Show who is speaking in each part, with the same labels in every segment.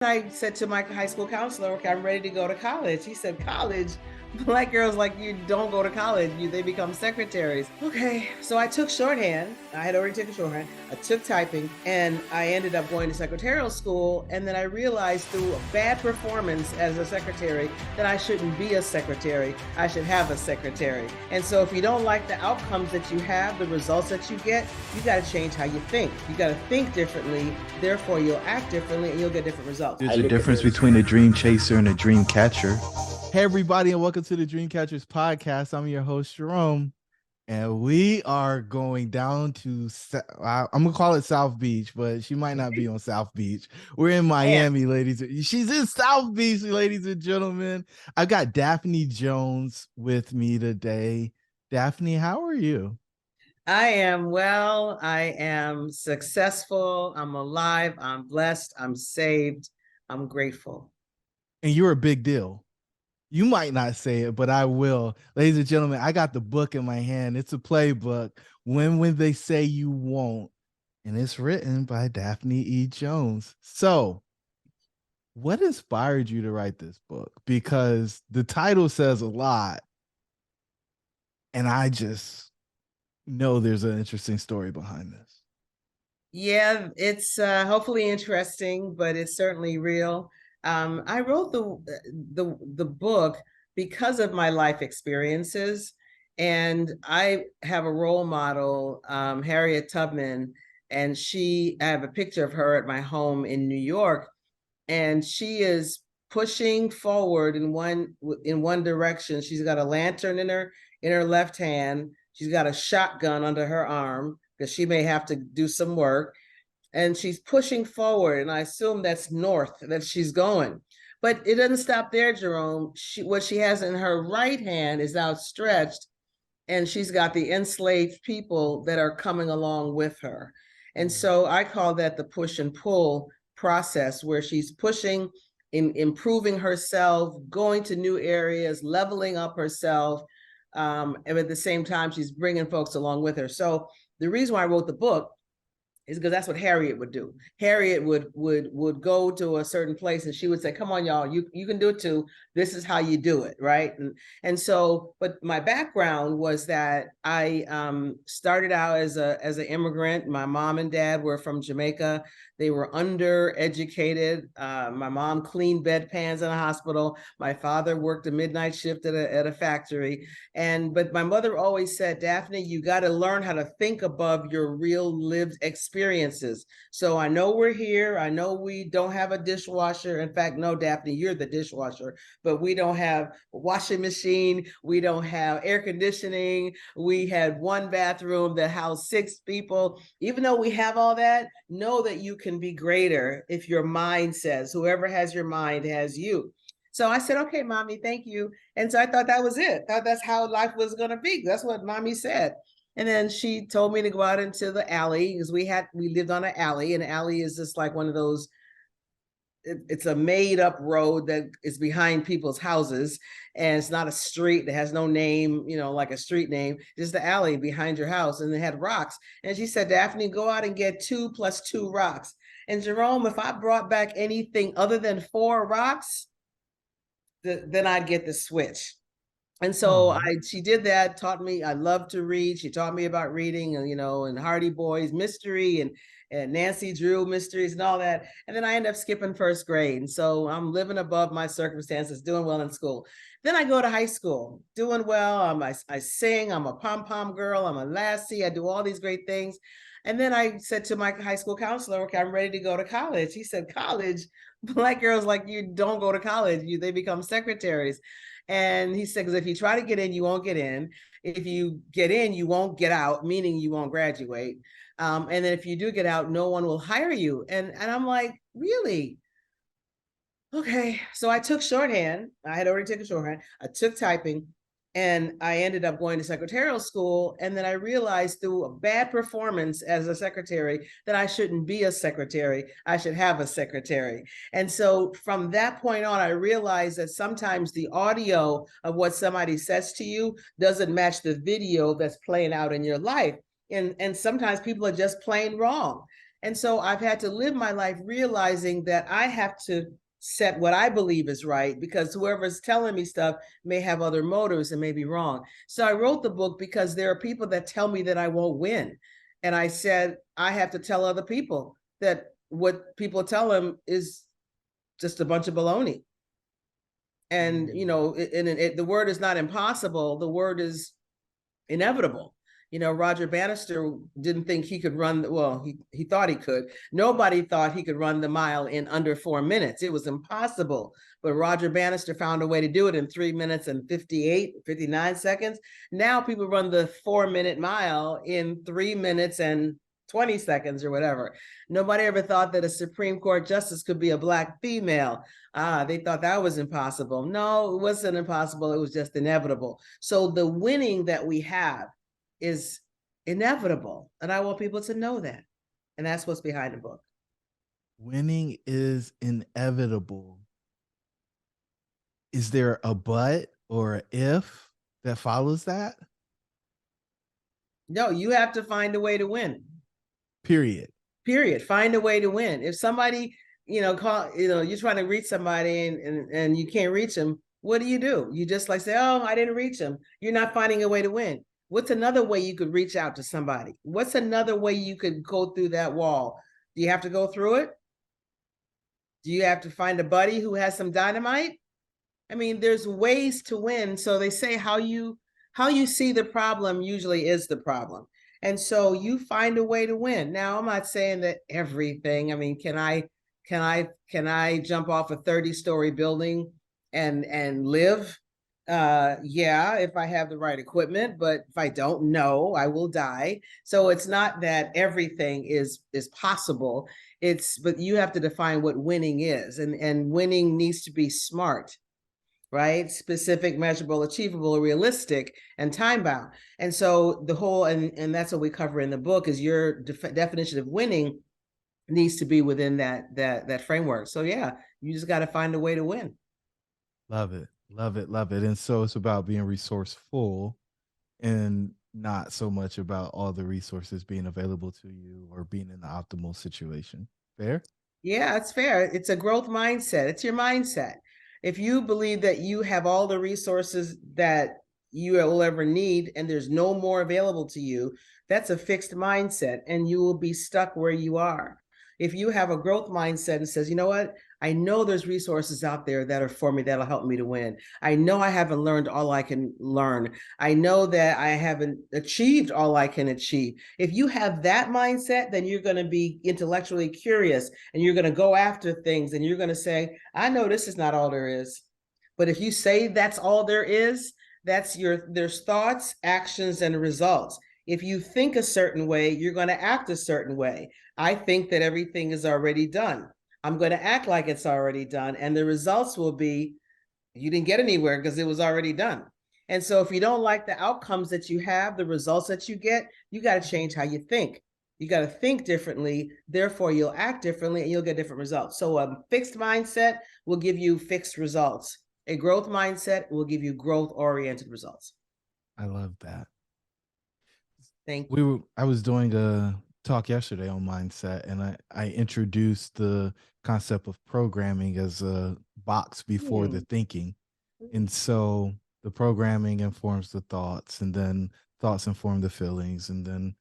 Speaker 1: I said to my high school counselor, okay, I'm ready to go to college. He said, college? Black girls like you don't go to college. They become secretaries. Okay, so I took shorthand. I had already taken shorthand. I took typing, and I ended up going to secretarial school. And then I realized through a bad performance as a secretary that I shouldn't be a secretary. I should have a secretary. And so if you don't like the outcomes that you have, the results that you get, you got to change how you think. You got to think differently. Therefore, you'll act differently and you'll get different results.
Speaker 2: There's a difference between a dream chaser and a dream catcher. Hey, everybody, and welcome to the Dream Catchers podcast. I'm your host, Jerome, and we are going down to, I'm going to call it South Beach, but she might not be on South Beach. We're in Miami, ladies. She's in South Beach, ladies and gentlemen. I've got Daphne Jones with me today. Daphne, how are you?
Speaker 1: I am well. I am successful. I'm alive. I'm blessed. I'm saved. I'm grateful.
Speaker 2: And you're a big deal. You might not say it, but I will. Ladies and gentlemen, I got the book in my hand. It's a playbook, When They Say You Won't. And it's written by Daphne E. Jones. So, what inspired you to write this book? Because the title says a lot. And I just know there's an interesting story behind this.
Speaker 1: Yeah, it's hopefully interesting, but it's certainly real. I wrote the book because of my life experiences, and I have a role model, Harriet Tubman, and I have a picture of her at my home in New York, and she is pushing forward in one direction. She's got a lantern in her left hand. She's got a shotgun under her arm because she may have to do some work, and she's pushing forward, and I assume that's north that she's going. But it doesn't stop there, Jerome. What she has in her right hand is outstretched, and she's got the enslaved people that are coming along with her. And so I call that the push and pull process, where she's pushing, improving herself, going to new areas, leveling up herself, and at the same time, she's bringing folks along with her. So the reason why I wrote the book is because that's what Harriet would do. Harriet would go to a certain place, and she would say, come on, y'all, you can do it too. This is how you do it, right? And so, but my background was that I started out as an immigrant. My mom and dad were from Jamaica. They were undereducated. My mom cleaned bedpans in a hospital. My father worked a midnight shift at a factory. But my mother always said, Daphne, you got to learn how to think above your real lived experiences. So I know we're here. I know we don't have a dishwasher. In fact, no, Daphne, you're the dishwasher, but we don't have a washing machine. We don't have air conditioning. We had one bathroom that housed 6 people. Even though we have all that, know that you can be greater if your mind says, whoever has your mind has you. So I said, okay, mommy, thank you. And so I thought that was it. That's how life was going to be. That's what mommy said. And then she told me to go out into the alley, because we lived on an alley. And an alley is just like one of those, it's a made up road that is behind people's houses. And it's not a street that has no name, like a street name, just the alley behind your house. And they had rocks. And she said, Daphne, go out and get 2 + 2 rocks. And Jerome, if I brought back anything other than 4 rocks, then I'd get the switch. And so she did that, taught me, I love to read. She taught me about reading, and Hardy Boys mystery and Nancy Drew mysteries and all that. And then I ended up skipping 1st grade. And so I'm living above my circumstances, doing well in school. Then I go to high school, doing well. I sing, I'm a pom-pom girl, I'm a lassie, I do all these great things. And then I said to my high school counselor, okay, I'm ready to go to college. He said, college? Black girls like you don't go to college. They become secretaries. And he said, because if you try to get in, you won't get in. If you get in, you won't get out, meaning you won't graduate. And then if you do get out, no one will hire you. And I'm like, really? Okay. So I took shorthand. I had already taken shorthand. I took typing, and I ended up going to secretarial school. And then I realized through a bad performance as a secretary that I shouldn't be a secretary. I should have a secretary. And so from that point on, I realized that sometimes the audio of what somebody says to you doesn't match the video that's playing out in your life. And sometimes people are just plain wrong. And so I've had to live my life realizing that I have to set what I believe is right, because whoever's telling me stuff may have other motives and may be wrong. So I wrote the book because there are people that tell me that I won't win. And I said, I have to tell other people that what people tell them is just a bunch of baloney. And, the word is not impossible. The word is inevitable. Roger Bannister didn't think he could run. Well, he thought he could. Nobody thought he could run the mile in under 4 minutes. It was impossible. But Roger Bannister found a way to do it in 3 minutes and 59 seconds. Now people run the 4-minute mile in 3 minutes and 20 seconds or whatever. Nobody ever thought that a Supreme Court justice could be a Black female. They thought that was impossible. No, it wasn't impossible. It was just inevitable. So the winning that we have is inevitable. And I want people to know that. And that's what's behind the book.
Speaker 2: Winning is inevitable. Is there a but or a if that follows that?
Speaker 1: No, you have to find a way to win.
Speaker 2: Period.
Speaker 1: Find a way to win. If somebody, you're trying to reach somebody and you can't reach them, what do? You just say, oh, I didn't reach them. You're not finding a way to win. What's another way you could reach out to somebody? What's another way you could go through that wall? Do you have to go through it? Do you have to find a buddy who has some dynamite? I mean, there's ways to win. So they say how you see the problem usually is the problem. And so you find a way to win. Now, I'm not saying that everything. I mean, can I jump off a 30-story building and live? Yeah, if I have the right equipment, but if I don't, no, I will die. So it's not that everything is possible. But you have to define what winning is, and winning needs to be smart, right? Specific, measurable, achievable, realistic, and time bound. And so the whole, and that's what we cover in the book, is your definition of winning needs to be within that framework. So yeah, you just got to find a way to win.
Speaker 2: Love it. Love it. Love it. And so it's about being resourceful and not so much about all the resources being available to you or being in the optimal situation. Fair?
Speaker 1: Yeah, it's fair. It's a growth mindset. It's your mindset. If you believe that you have all the resources that you will ever need and there's no more available to you, that's a fixed mindset and you will be stuck where you are. If you have a growth mindset and says, you know what, I know there's resources out there that are for me, that'll help me to win. I know I haven't learned all I can learn. I know that I haven't achieved all I can achieve. If you have that mindset, then you're going to be intellectually curious and you're going to go after things and you're going to say, I know this is not all there is. But if you say that's all there is, there's thoughts, actions, and results. If you think a certain way, you're going to act a certain way. I think that everything is already done. I'm going to act like it's already done. And the results will be, you didn't get anywhere because it was already done. And so if you don't like the outcomes that you have, the results that you get, you got to change how you think. You got to think differently. Therefore, you'll act differently and you'll get different results. So a fixed mindset will give you fixed results. A growth mindset will give you growth-oriented results.
Speaker 2: I love that.
Speaker 1: Thank you.
Speaker 2: I was doing a talk yesterday on mindset, and I introduced the concept of programming as a box before the thinking. And so the programming informs the thoughts, and then thoughts inform the feelings, and then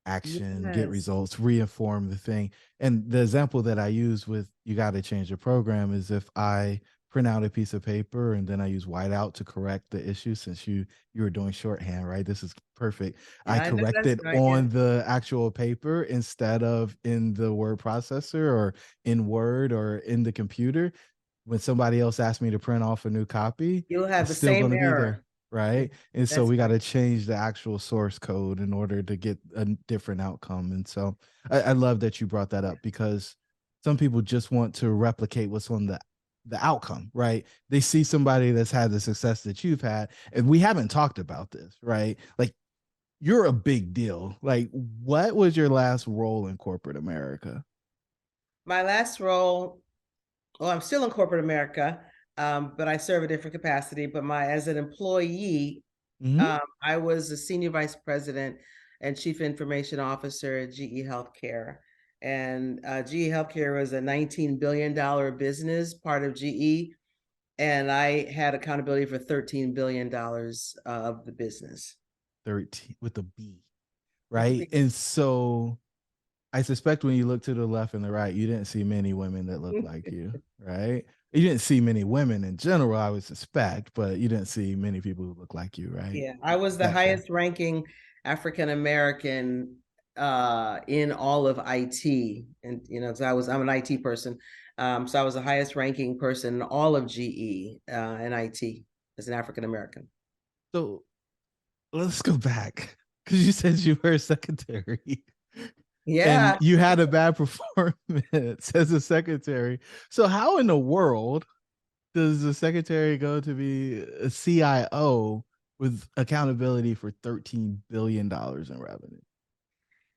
Speaker 2: action, get results, reinform the thing. And the example that I use with you got to change the program is if I print out a piece of paper and then I use whiteout to correct the issue, since you were doing shorthand, right? This is perfect. I corrected on the actual paper instead of in the word processor or in Word or in the computer. When somebody else asks me to print off a new copy,
Speaker 1: you'll have
Speaker 2: it's
Speaker 1: the
Speaker 2: still
Speaker 1: same
Speaker 2: going to be
Speaker 1: error.
Speaker 2: there, right? And so we got to change the actual source code in order to get a different outcome. And so I love that you brought that up, because some people just want to replicate what's on the outcome, right? They see somebody that's had the success that you've had, and we haven't talked about this, right? Like, you're a big deal. Like, what was your last role in corporate America?
Speaker 1: My last role, well, I'm still in corporate America, but I serve a different capacity. But as an employee, I was a senior vice president and chief information officer at GE Healthcare. And GE Healthcare was a $19 billion business, part of GE. And I had accountability for $13 billion of the business.
Speaker 2: 13 with a B, right? And so I suspect when you look to the left and the right, you didn't see many women that look like you, right? You didn't see many women in general, I would suspect, but you didn't see many people who look like you, right?
Speaker 1: Yeah, I was the highest ranking African American in all of IT, and I'm an IT person, so I was the highest ranking person in all of GE in IT as an African American.
Speaker 2: So let's go back because you said you were a secretary.
Speaker 1: Yeah.
Speaker 2: And you had a bad performance as a secretary. So how in the world does the secretary go to be a CIO with accountability for $13 billion in revenue?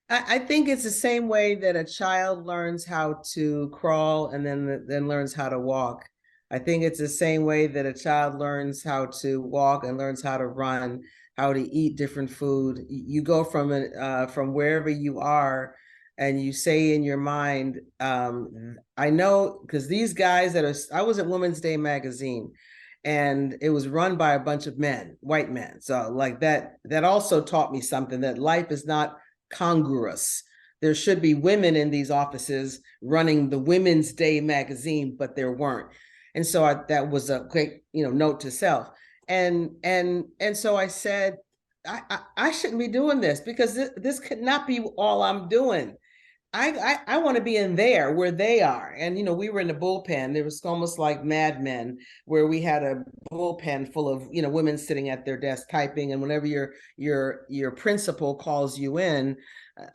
Speaker 1: I think it's the same way that a child learns how to crawl and then learns how to walk. I think it's the same way that a child learns how to walk and learns how to run, how to eat different food. You go from wherever you are, and you say in your mind, I know, because these guys I was at Women's Day magazine, and it was run by a bunch of men, white men. So like that also taught me something, that life is not congruous. There should be women in these offices running the Women's Day magazine, but there weren't. And so that was a great, note to self. And so I said, I shouldn't be doing this, because this could not be all I'm doing. I want to be in there where they are. And, we were in the bullpen. There was almost like Mad Men, where we had a bullpen full of, women sitting at their desk typing. And whenever your principal calls you in,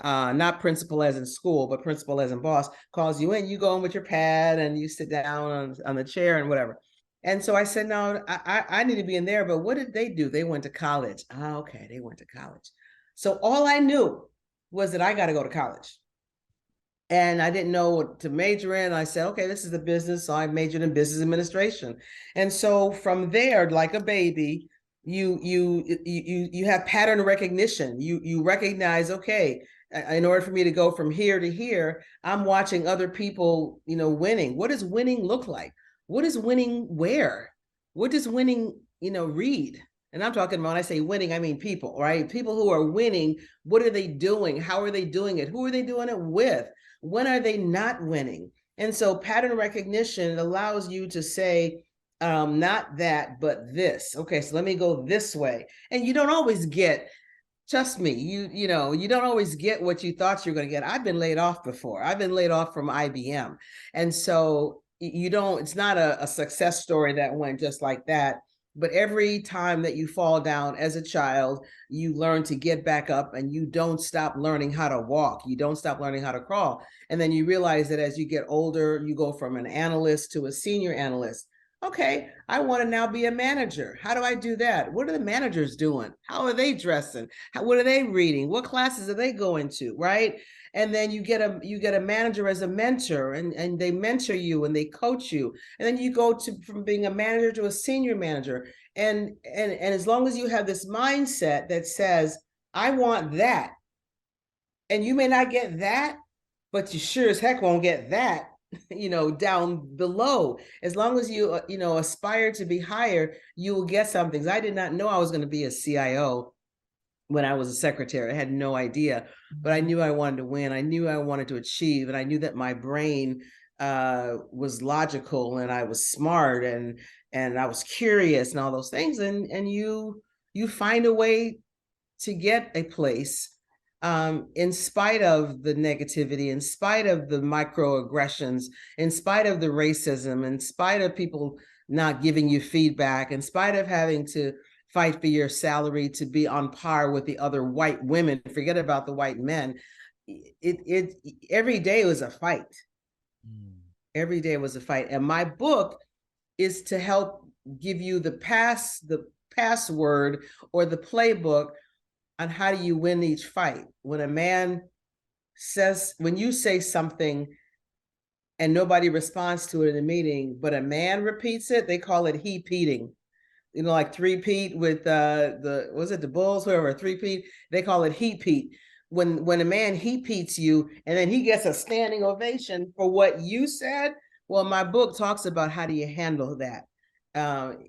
Speaker 1: not principal as in school, but principal as in boss, calls you in, you go in with your pad and you sit down on the chair and whatever. And so I said, no, I need to be in there. But what did they do? They went to college. Okay, they went to college. So all I knew was that I got to go to college. And I didn't know what to major in. I said, okay, this is the business. So I majored in business administration. And so from there, like a baby, you have pattern recognition. You recognize, okay, in order for me to go from here to here, I'm watching other people, winning. What does winning look like? What is winning wear? What does winning, read? And I'm talking about, when I say winning, I mean people, right? People who are winning, what are they doing? How are they doing it? Who are they doing it with? When are they not winning? And so pattern recognition allows you to say, not that, but this. Okay, so let me go this way. And you don't always get, trust me, you don't always get what you thought you were going to get. I've been laid off before. I've been laid off from IBM. And so it's not a success story that went just like that. But every time that you fall down as a child, you learn to get back up, and you don't stop learning how to walk. You don't stop learning how to crawl. And then you realize that as you get older, you go from an analyst to a senior analyst. Okay, I want to now be a manager. How do I do that? What are the managers doing? How are they dressing? What are they reading? What classes are they going to, right? And then you get a manager as a mentor, and they mentor you and they coach you. And then you go from being a manager to a senior manager. And as long as you have this mindset that says, I want that, and you may not get that, but you sure as heck won't get that, down below. As long as you, aspire to be higher, you will get some things. I did not know I was going to be a CIO when I was a secretary. I had no idea, but I knew I wanted to win. I knew I wanted to achieve, and I knew that my brain was logical, and I was smart, and I was curious, and all those things. And you find a way to get a place, in spite of the negativity, in spite of the microaggressions, in spite of the racism, in spite of people not giving you feedback, in spite of having to fight for your salary to be on par with the other white women. Forget about the white men. It every day was a fight. Every day was a fight. And my book is to help give you the password or the playbook on how do you win each fight. When you say something and nobody responds to it in a meeting, but a man repeats it, they call it he-peating. Like three-peat with the Bulls, whoever, three-peat, they call it heat-peat. when a man heat you and then he gets a standing ovation for what you said. Well, my book talks about how do you handle that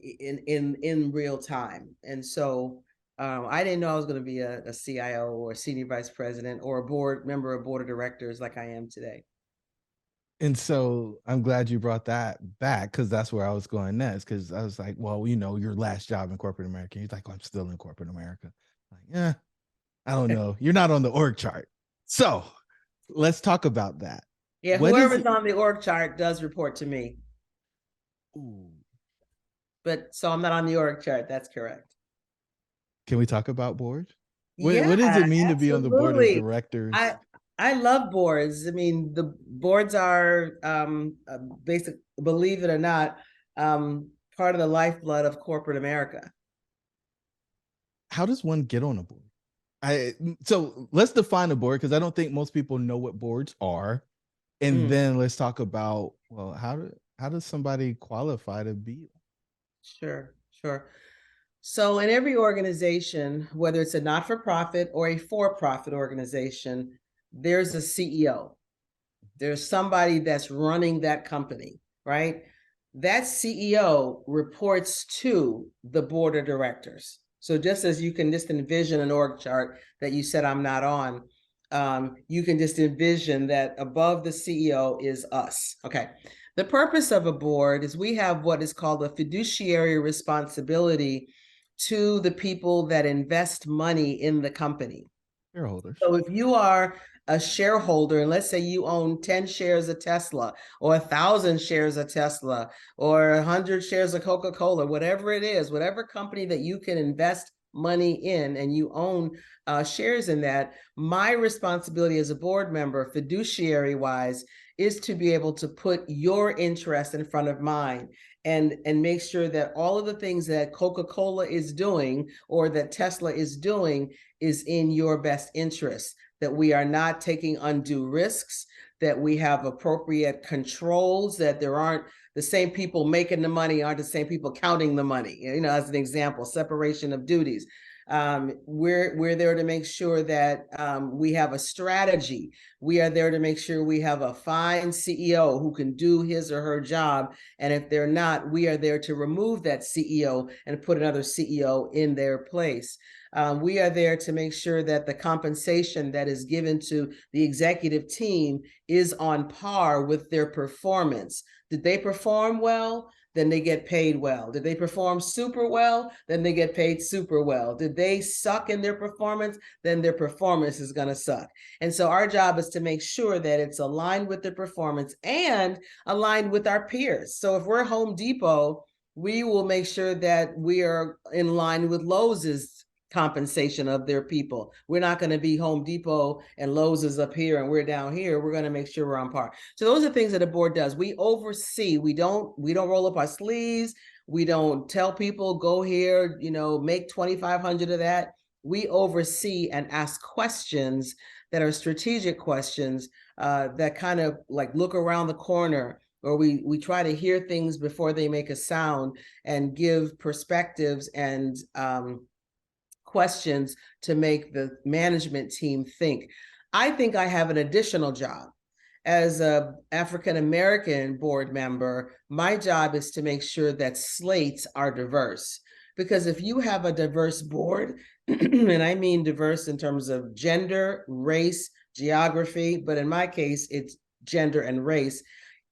Speaker 1: in real time. And so I didn't know I was going to be a CIO or a senior vice president or a board member of board of directors like I am today.
Speaker 2: And so I'm glad you brought that back, because that's where I was going next. Because I was like, well, your last job in corporate America. He's like, well, I'm still in corporate America. Like, yeah, I don't know. You're not on the org chart. So let's talk about that.
Speaker 1: Yeah,
Speaker 2: What is
Speaker 1: whoever's on the org chart does report to me.
Speaker 2: Ooh.
Speaker 1: But so I'm not on the org chart. That's correct.
Speaker 2: Can we talk about boards?
Speaker 1: Yeah,
Speaker 2: What does it mean to be on the board of
Speaker 1: absolutely.
Speaker 2: directors?
Speaker 1: I love boards. I mean, the boards are basic, believe it or not, part of the lifeblood of corporate America.
Speaker 2: How does one get on a board? So let's define a board, because I don't think most people know what boards are. And then let's talk about, well, how does somebody qualify to be?
Speaker 1: Sure. So in every organization, whether it's a not-for-profit or a for-profit organization, there's a CEO. There's somebody that's running that company, right? That CEO reports to the board of directors. So just as you can just envision an org chart that you said I'm not on, you can just envision that above the CEO is us. Okay. The purpose of a board is we have what is called a fiduciary responsibility to the people that invest money in the company.
Speaker 2: Shareholders.
Speaker 1: So if you are a shareholder, and let's say you own 10 shares of Tesla or 1,000 shares of Tesla or 100 shares of Coca-Cola, whatever it is, whatever company that you can invest money in and you own shares in that, my responsibility as a board member, fiduciary wise, is to be able to put your interest in front of mine and make sure that all of the things that Coca-Cola is doing or that Tesla is doing is in your best interest, that we are not taking undue risks, that we have appropriate controls, that there aren't the same people making the money aren't the same people counting the money. As an example, separation of duties. We're there to make sure that we have a strategy. We are there to make sure we have a fine CEO who can do his or her job. And if they're not, we are there to remove that CEO and put another CEO in their place. We are there to make sure that the compensation that is given to the executive team is on par with their performance. Did they perform well? Then they get paid well. Did they perform super well? Then they get paid super well. Did they suck in their performance? Then their performance is going to suck. And so our job is to make sure that it's aligned with the performance and aligned with our peers. So if we're Home Depot, we will make sure that we are in line with Lowe's compensation of their people. We're not going to be Home Depot and Lowe's is up here and we're down here. We're going to make sure we're on par. So those are things that the board does. We oversee. We don't roll up our sleeves. We don't tell people go here, make 2,500 of that. We oversee and ask questions that are strategic questions that kind of like look around the corner, or we try to hear things before they make a sound and give perspectives and questions to make the management team think. I think I have an additional job. As an African-American board member, my job is to make sure that slates are diverse. Because if you have a diverse board, and I mean diverse in terms of gender, race, geography, but in my case, it's gender and race.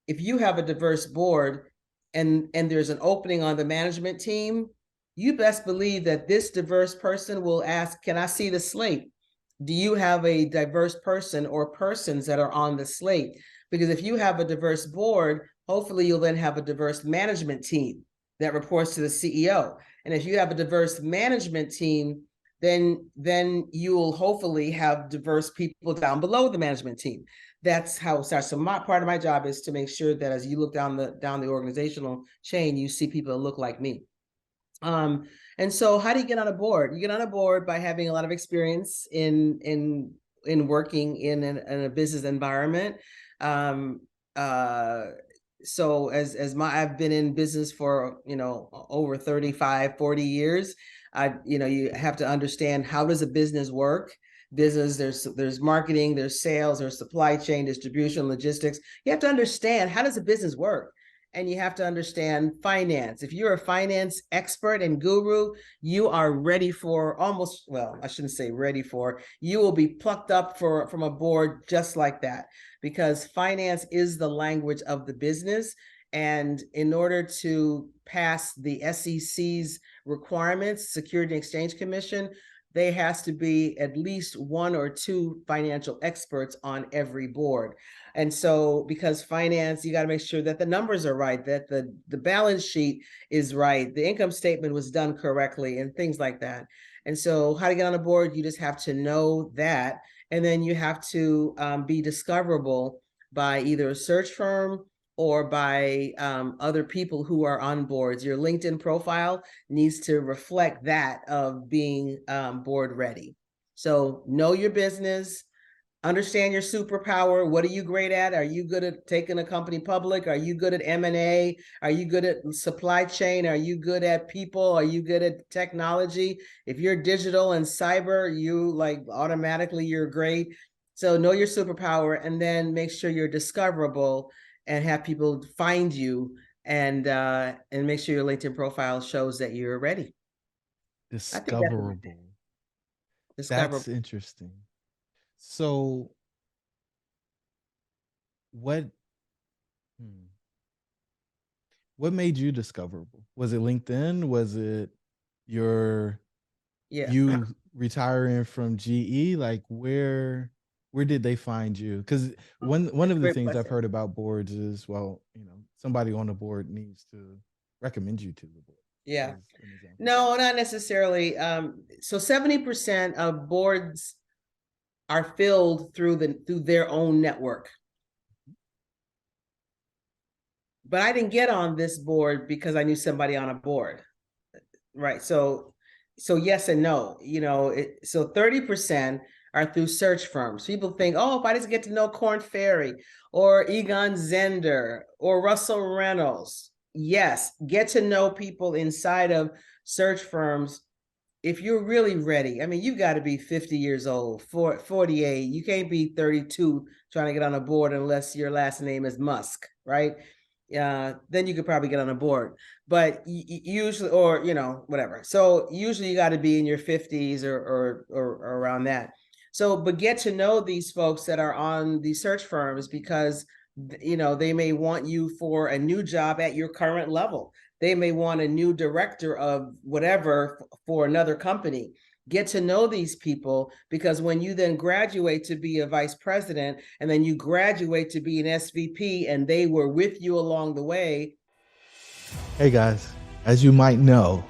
Speaker 1: If you have a diverse board and there's an opening on the management team, you best believe that this diverse person will ask, can I see the slate? Do you have a diverse person or persons that are on the slate? Because if you have a diverse board, hopefully you'll then have a diverse management team that reports to the CEO. And if you have a diverse management team, then you will hopefully have diverse people down below the management team. That's how it starts. So part of my job is to make sure that as you look down the organizational chain, you see people that look like me. And so how do you get on a board? You get on a board by having a lot of experience in working in a business environment. So I've been in business for, over 35, 40 years. You have to understand, how does a business work? business, there's marketing, there's sales, there's supply chain, distribution, logistics. You have to understand, how does a business work? And you have to understand finance. If you're a finance expert and guru, you are ready for almost, well, I shouldn't say ready for, you will be plucked up from a board just like that, because finance is the language of the business. And in order to pass the SEC's requirements, Security and Exchange Commission, there has to be at least one or two financial experts on every board. And so, because finance, you got to make sure that the numbers are right, that the balance sheet is right, the income statement was done correctly, and things like that. And so, how to get on a board, you just have to know that. And then you have to be discoverable by either a search firm or by other people who are on boards. Your LinkedIn profile needs to reflect that of being board ready. So know your business, understand your superpower. What are you great at? Are you good at taking a company public? Are you good at M&A? Are you good at supply chain? Are you good at people? Are you good at technology? If you're digital and cyber, you like automatically you're great. So know your superpower, and then make sure you're discoverable and have people find you, and make sure your LinkedIn profile shows that you're ready.
Speaker 2: Discoverable. That's interesting. So what what made you discoverable? Was it LinkedIn? Was it you retiring from GE? Like where did they find you? Because one of the things I've heard about boards is, well, somebody on the board needs to recommend you to the board.
Speaker 1: Yeah. No, not necessarily. So 70% of boards are filled through their own network. But I didn't get on this board because I knew somebody on a board. Right. So yes and no. So 30% are through search firms. People think, oh, if I just get to know Korn Ferry or Egon Zehnder or Russell Reynolds. Yes, get to know people inside of search firms. If you're really ready, I mean, you've got to be 50 years old, 48. You can't be 32 trying to get on a board unless your last name is Musk, right? Then you could probably get on a board, but usually, or whatever. So usually you got to be in your 50s or around that. So, but get to know these folks that are on the search firms, because they may want you for a new job at your current level. They may want a new director of whatever for another company. Get to know these people, because when you then graduate to be a vice president, and then you graduate to be an SVP, and they were with you along the way.
Speaker 2: Hey guys, as you might know,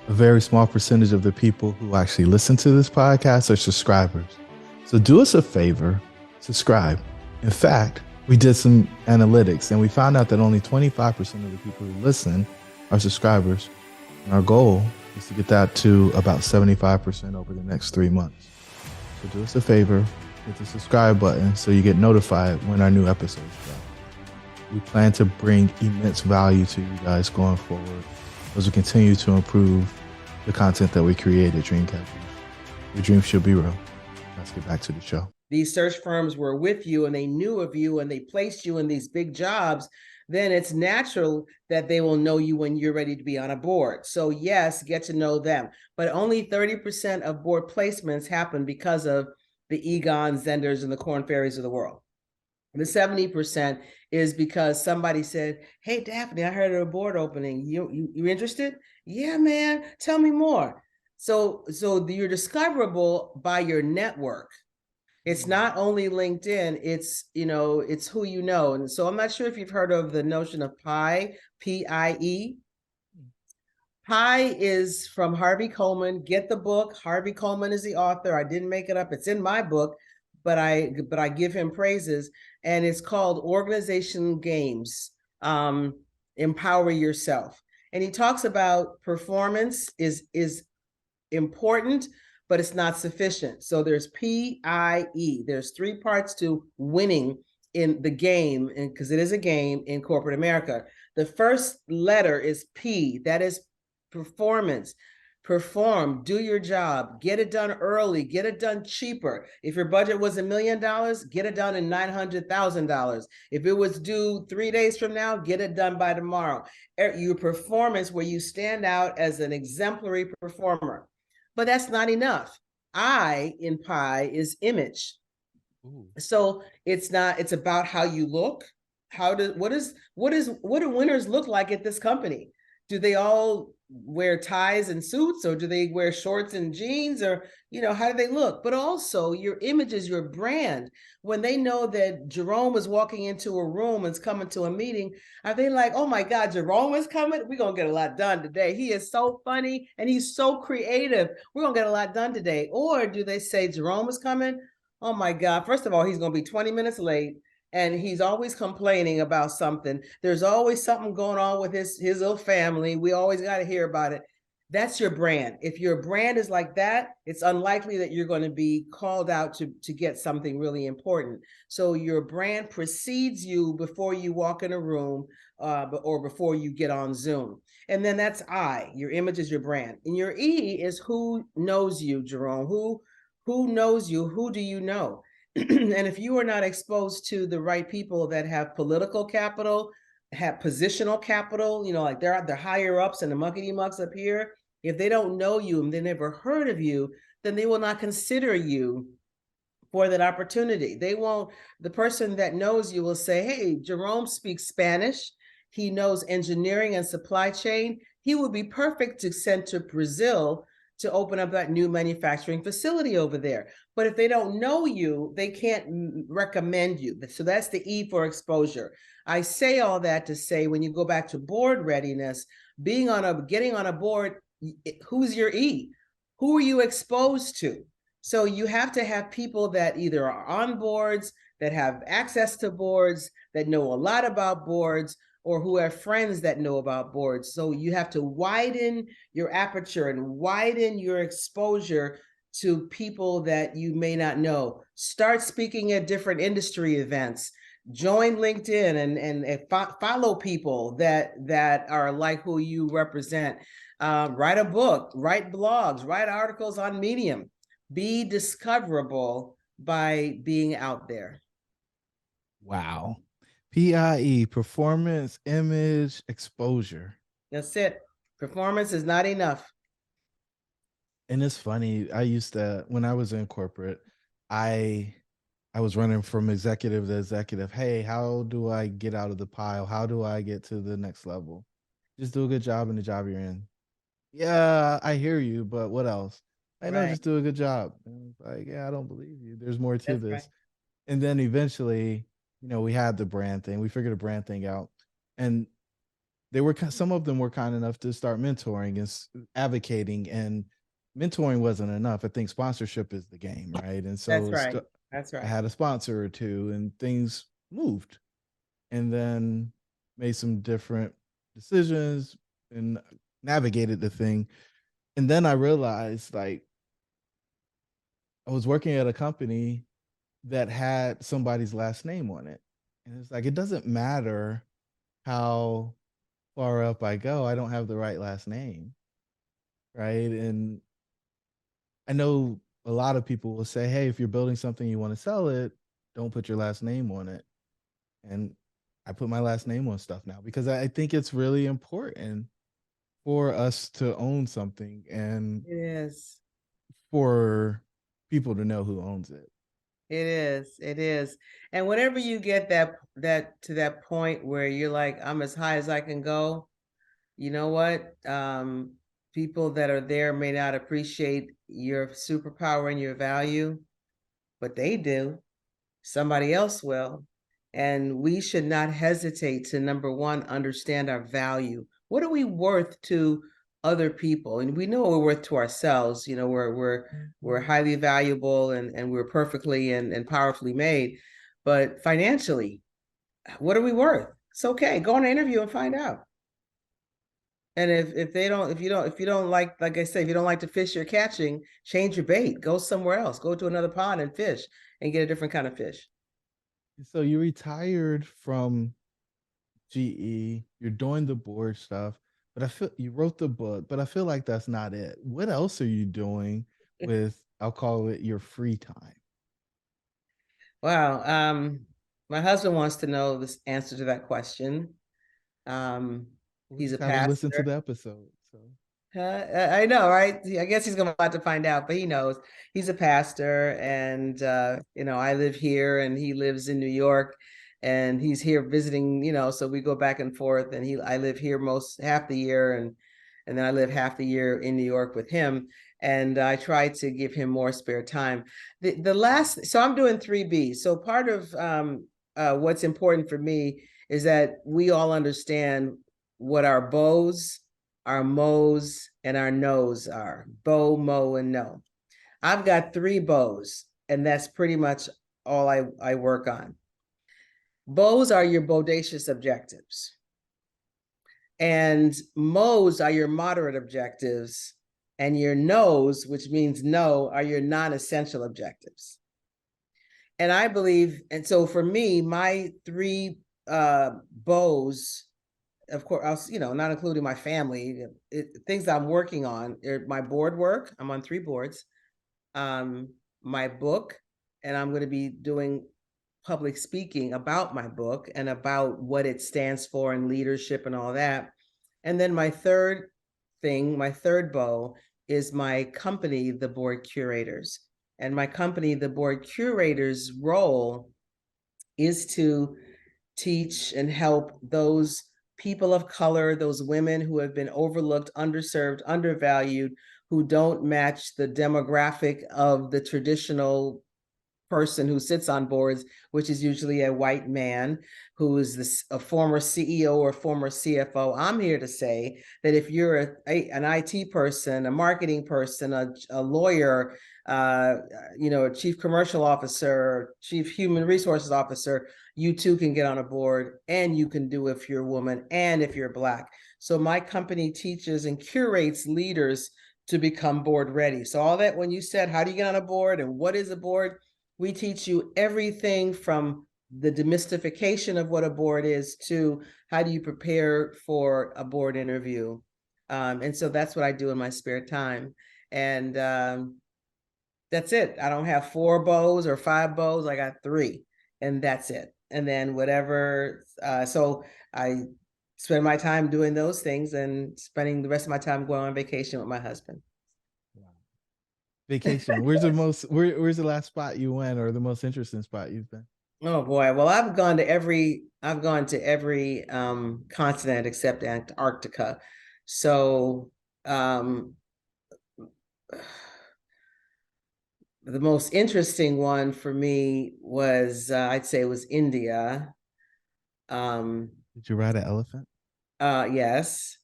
Speaker 2: a very small percentage of the people who actually listen to this podcast are subscribers. So do us a favor, subscribe. In fact, we did some analytics and we found out that only 25% of the people who listen are subscribers. And our goal is to get that to about 75% over the next 3 months. So do us a favor, hit the subscribe button so you get notified when our new episodes drop. We plan to bring immense value to you guys going forward as we continue to improve the content that we create at Dreamcatchers. Your dreams should be real. Let's get back to the show.
Speaker 1: These search firms were with you and they knew of you and they placed you in these big jobs, then it's natural that they will know you when you're ready to be on a board. So yes, get to know them. But only 30% of board placements happen because of the Egon Zenders and the Korn Ferries of the world. The 70% is because somebody said, hey, Daphne, I heard of a board opening. You interested? Yeah, man, tell me more. So you're discoverable by your network. It's not only LinkedIn, it's who you know. And so I'm not sure if you've heard of the notion of PIE, P-I-E. PIE is from Harvey Coleman. Get the book. Harvey Coleman is the author. I didn't make it up. It's in my book, but I give him praises. And it's called Organization Games, Empower Yourself. And he talks about performance is important, but it's not sufficient. So there's PIE. There's 3 parts to winning in the game, and because it is a game in corporate America. The first letter is P, that is performance. perform, do your job, get it done early, get it done cheaper. If your budget was $1 million, get it done in $900,000. If it was due 3 days from now, get it done by tomorrow. Your performance where you stand out as an exemplary performer. But that's not enough. I in PI is image. Ooh. So it's not, it's about how you look. What do winners look like at this company? Do they all wear ties and suits, or do they wear shorts and jeans, or how do they look? But also your image is your brand. When they know that Jerome is walking into a room and is coming to a meeting, are they like, oh my God, Jerome is coming, we're gonna get a lot done today, he is so funny and he's so creative, we're gonna get a lot done today? Or do they say, Jerome is coming, oh my God, first of all, he's gonna be 20 minutes late, and he's always complaining about something. There's always something going on with his little family. We always got to hear about it. That's your brand. If your brand is like that, it's unlikely that you're going to be called out to get something really important. So your brand precedes you before you walk in a room, or before you get on Zoom. And then that's I. Your image is your brand. And your E is who knows you, Jerome. Who knows you? Who do you know? And if you are not exposed to the right people that have political capital, have positional capital, like they're higher ups and the muckety mucks up here, if they don't know you and they never heard of you, then they will not consider you for that opportunity. They won't, the person that knows you will say, hey, Jerome speaks Spanish. He knows engineering and supply chain. He would be perfect to send to Brazil to open up that new manufacturing facility over there. But if they don't know you, they can't recommend you. So that's the E for exposure. I say all that to say, when you go back to board readiness, getting on a board, who's your E? Who are you exposed to? So you have to have people that either are on boards, that have access to boards, that know a lot about boards, or who have friends that know about boards. So you have to widen your aperture and widen your exposure to people that you may not know. Start speaking at different industry events. Join LinkedIn and follow people that are like who you represent. Write a book, write blogs, write articles on Medium. Be discoverable by being out there.
Speaker 2: Wow. PIE, performance, image, exposure.
Speaker 1: That's it. Performance is not enough.
Speaker 2: And it's funny. I used to, when I was in corporate, I was running from executive to executive. Hey, how do I get out of the pile? How do I get to the next level? Just do a good job in the job you're in. Yeah, I hear you, but what else? I know, just do a good job. And it's like, yeah, I don't believe you. There's more to this. Right. And then eventually, we had the brand thing. We figured the brand thing out, and some of them were kind enough to start mentoring and advocating, and mentoring wasn't enough. I think sponsorship is the game, right? And so that's right. I had a sponsor or two, and things moved, and then made some different decisions and navigated the thing. And then I realized, like, I was working at a company that had somebody's last name on it. And it's like, it doesn't matter how far up I go, I don't have the right last name. Right. And I know a lot of people will say, hey, if you're building something, you want to sell it, don't put your last name on it. And I put my last name on stuff now because I think it's really important for us to own something, and
Speaker 1: it is
Speaker 2: for people to know who owns it.
Speaker 1: It is. And whenever you get that to that point where you're like, I'm as high as I can go, you know what? People that are there may not appreciate your superpower and your value, but they do. Somebody else will. And we should not hesitate to, number one, understand our value. What are we worth to other people? And we know we're worth to ourselves. We're highly valuable and we're perfectly and powerfully made. But financially, what are we worth? It's okay. Go on an interview and find out. And if you don't like I say, if you don't like the fish you're catching, change your bait. Go somewhere else. Go to another pond and fish and get a different kind of fish.
Speaker 2: So you retired from GE, you're doing the board stuff. but I feel you wrote the book, but I feel like that's not it. What else are you doing with, I'll call it, your free time?
Speaker 1: Wow. My husband wants to know this answer to that question. Um,
Speaker 2: We'll
Speaker 1: he's a
Speaker 2: just have him listen to
Speaker 1: pastor.
Speaker 2: the episode. So
Speaker 1: I know, right? I guess he's gonna have to find out, but he knows. He's a pastor, and I live here, and he lives in New York, and he's here visiting. So we go back and forth, and I live here most half the year, and then I live half the year in New York with him, and I try to give him more spare time. So I'm doing 3B. So part of what's important for me is that we all understand what our bows, our mo's, and our no's are. Bow, mo, and no. I've got 3 bows, and that's pretty much all I work on. Bows are your bodacious objectives. And mo's are your moderate objectives. And your no's, which means no, are your non-essential objectives. And I believe, and so for me, my 3 bows, of course, not including my family, things I'm working on, my board work. I'm on 3 boards. My book, and I'm going to be doing public speaking about my book and about what it stands for and leadership and all that. And then my third bow is my company, the Board Curators. And my company, the Board Curators' role is to teach and help those people of color, those women who have been overlooked, underserved, undervalued, who don't match the demographic of the traditional person who sits on boards, which is usually a white man who is a former CEO or former CFO. I'm here to say that if you're an IT person, a marketing person, a lawyer, a chief commercial officer, chief human resources officer, you too can get on a board, and you can do if you're a woman and if you're Black. So my company teaches and curates leaders to become board ready. So all that, when you said, how do you get on a board and what is a board? We teach you everything from the demystification of what a board is to how do you prepare for a board interview. And so that's what I do in my spare time. And that's it. I don't have 4 bows or 5 bows. I got 3, and that's it. And then whatever. So I spend my time doing those things and spending the rest of my time going on vacation with my husband.
Speaker 2: vacation. Where's the last spot you went, or the most interesting spot you've been?
Speaker 1: Oh boy. Well, I've gone to every continent except Antarctica. So the most interesting one for me was I'd say it was India.
Speaker 2: Did you ride an elephant?
Speaker 1: Yes.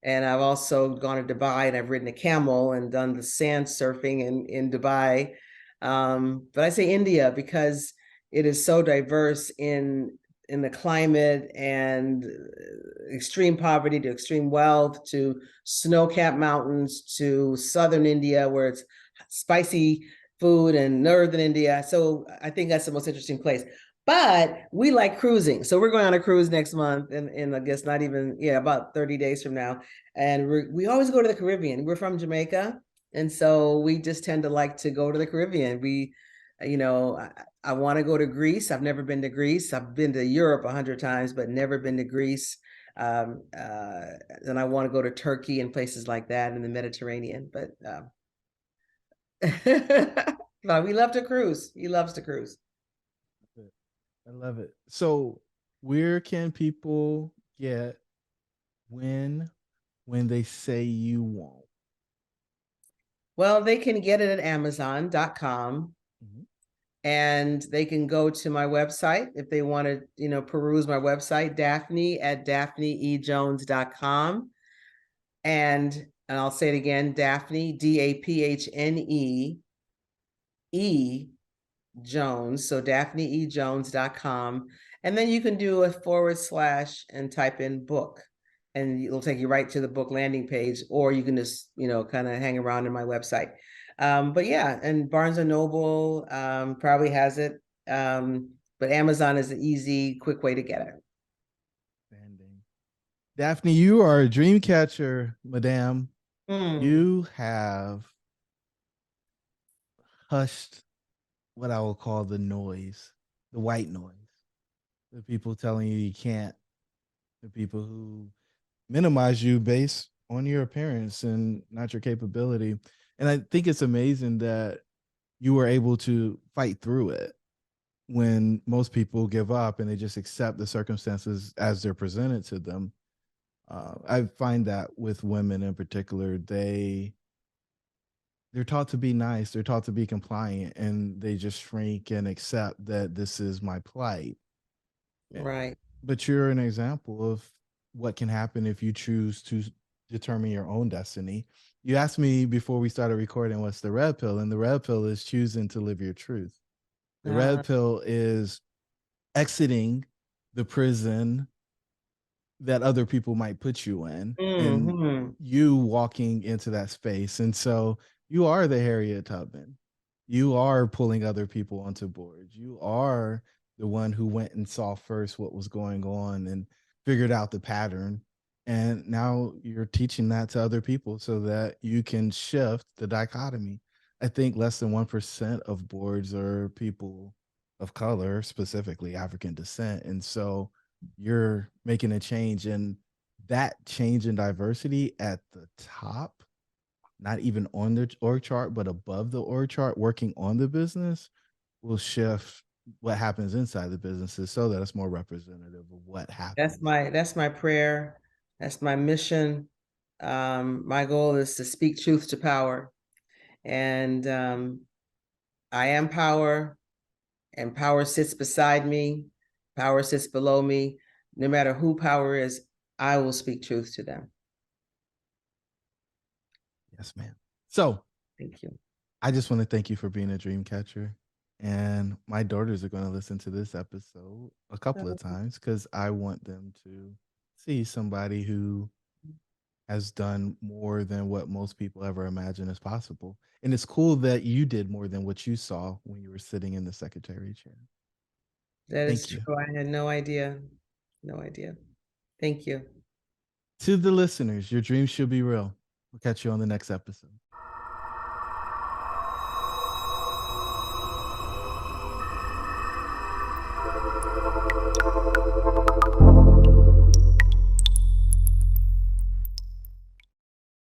Speaker 1: And I've also gone to Dubai, and I've ridden a camel and done the sand surfing in Dubai. But I say India because it is so diverse in the climate, and extreme poverty to extreme wealth to snow-capped mountains to southern India where it's spicy food, and northern India. So I think that's the most interesting place. But we like cruising. So we're going on a cruise next month, and I guess not even, about 30 days from now. And we always go to the Caribbean. We're from Jamaica. And so we just tend to like to go to the Caribbean. I want to go to Greece. I've never been to Greece. I've been to Europe 100 times, but never been to Greece. And I want to go to Turkey and places like that in the Mediterranean. But but we love to cruise. He loves to cruise.
Speaker 2: I love it. So, where can people get when they say you won't?
Speaker 1: Well, they can get it at Amazon.com. Mm-hmm. And they can go to my website if they want to, peruse my website, Daphne at daphneejones.com. And I'll say it again, Daphne, Daphne E Jones. So daphneejones.com. And then you can do a / and type in book, and it'll take you right to the book landing page, or you can just, kind of hang around in my website. But yeah, and Barnes and Noble probably has it. But Amazon is an easy, quick way to get it.
Speaker 2: Daphne, you are a dream catcher, madame.
Speaker 1: Mm,
Speaker 2: You have hushed what I will call the noise, the white noise, the people telling you you can't, the people who minimize you based on your appearance and not your capability. And I think it's amazing that you were able to fight through it when most people give up and they just accept the circumstances as they're presented to them. I find that with women in particular, they're taught to be nice, they're taught to be compliant, and they just shrink and accept that this is my plight. Eh,
Speaker 1: right.
Speaker 2: But you're an example of what can happen if you choose to determine your own destiny. You asked me before we started recording what's the red pill, and the red pill is choosing to live your truth. The
Speaker 1: Uh,
Speaker 2: red pill is exiting the prison that other people might put you in and
Speaker 1: mhm.
Speaker 2: you walking into that space. And so you are the Harriet Tubman. You are pulling other people onto boards. You are the one who went and saw first what was going on and figured out the pattern. And now you're teaching that to other people so that you can shift the dichotomy. I think less than 1% of boards are people of color, specifically African descent. And so you're making a change, and that change in diversity at the top, not even on the org chart but above the org chart, working on the business, will shift what happens inside the businesses so that it's more representative of what happens.
Speaker 1: That's my prayer. That's my mission. My goal is to speak truth to power. And I am power, and power sits beside me. Power sits below me. No matter who power is, I will speak truth to them.
Speaker 2: Yes, ma'am. So
Speaker 1: Thank you.
Speaker 2: I just want to thank you for being a dream catcher. And my daughters are going to listen to this episode a couple of times because I want them to see somebody who has done more than what most people ever imagine is possible. And it's cool that you did more than what you saw when you were sitting in the secretary chair.
Speaker 1: That is
Speaker 2: Thank you.
Speaker 1: true. I had no idea. No idea. Thank you.
Speaker 2: To the listeners, your dreams should be real. We'll catch you on the next episode.